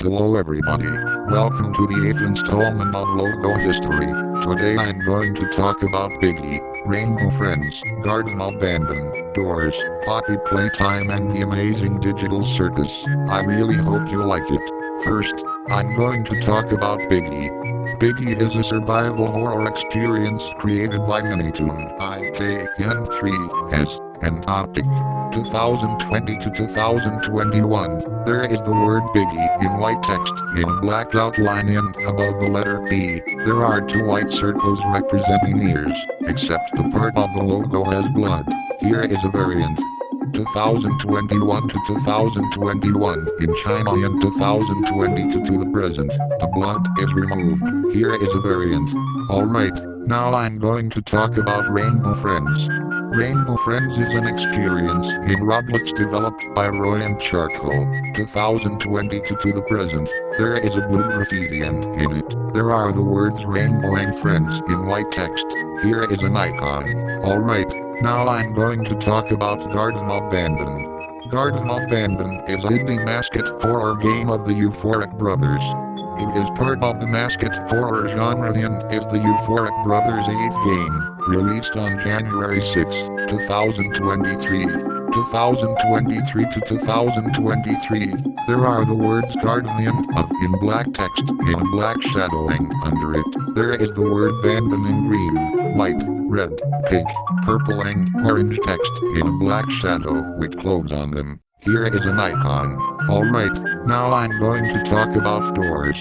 Hello everybody, welcome to the 8th installment of Logo History. Today I'm going to talk about Piggy, Rainbow Friends, Garten of Banban, Doors, Poppy Playtime and the amazing digital circus. I really hope you like it. First, I'm going to talk about Piggy. Piggy is a survival horror experience created by Minitoon IKN3S and Optic 2020 to 2021. There is the word Piggy in white text in a black outline and above the letter P. There are two white circles representing ears, except the part of the logo has blood. Here is a variant. 2021 to 2021 in China and 2022 to the present. The blood is removed. Here is a variant. Alright, now I'm going to talk about Rainbow Friends. Rainbow Friends is an experience in Roblox developed by Roy and Charcoal. 2022 to the present. There is a blue graffiti and in it, there are the words Rainbow and Friends in white text. Here is an icon. Alright, now I'm going to talk about Garten of Banban. Garten of Banban is an indie mascot horror game of the Euphoric Brothers. It is part of the mascot horror genre and is the Euphoric Brothers' 8th game, released on January 6, 2023. 2023 to 2023. There are the words Garden in black text in a black shadowing under it. There is the word Banban in green, white, red, pink, purple and orange text in a black shadow with clothes on them. Here is an icon. Alright, now I'm going to talk about Doors.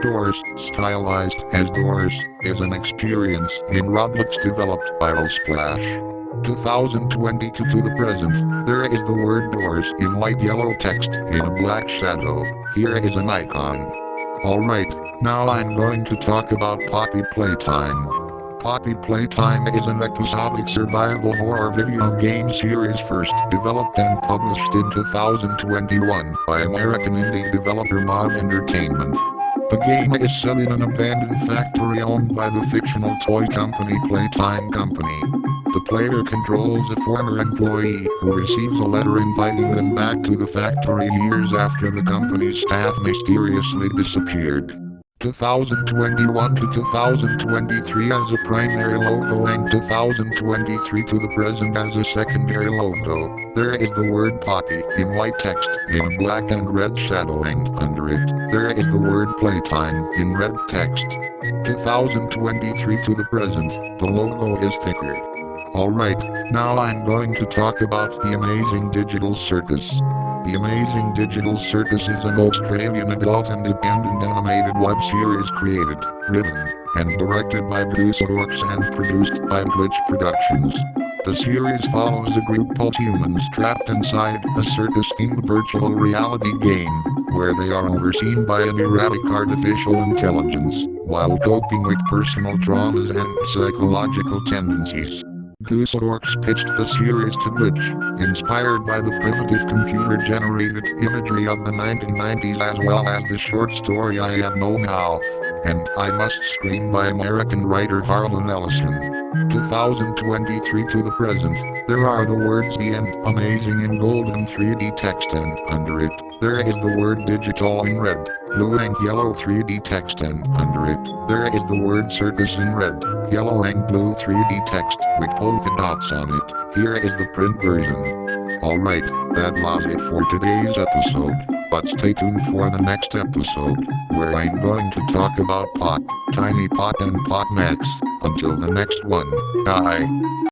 Doors, stylized as Doors, is an experience in Roblox developed by Splash. 2022 to the present. There is the word Doors in white yellow text in a black shadow. Here is an icon. Alright, now I'm going to talk about Poppy Playtime. Poppy Playtime is an episodic survival horror video game series first developed and published in 2021 by American indie developer Mod Entertainment. The game is set in an abandoned factory owned by the fictional toy company Playtime Company. The player controls a former employee who receives a letter inviting them back to the factory years after the company's staff mysteriously disappeared. 2021 to 2023 as a primary logo and 2023 to the present as a secondary logo. There is the word Poppy in white text in a black and red shadowing under it. There is the word Playtime in red text. 2023 to the present. The logo is thicker. Alright, now I'm going to talk about the amazing digital circus. The Amazing Digital Circus is an Australian adult independent animated web series created, written, and directed by Orcs and produced by Glitch Productions. The series follows a group of humans trapped inside a circus-themed virtual reality game, where they are overseen by an erratic artificial intelligence, while coping with personal traumas and psychological tendencies. Orcs pitched the series to Glitch, inspired by the primitive computer-generated imagery of the 1990s as well as the short story I Have No Mouth, and I Must Scream by American writer Harlan Ellison. 2023 to the present. There are the words The and Amazing in gold and 3D text and under it, there is the word Digital in red, blue and yellow 3D text and under it, there is the word Circus in red, yellow and blue 3D text with polka dots on it. Here is the print version. Alright, that was it for today's episode, but stay tuned for the next episode, where I'm going to talk about Pot, Tiny Pot and Pot Max. Until the next one, bye.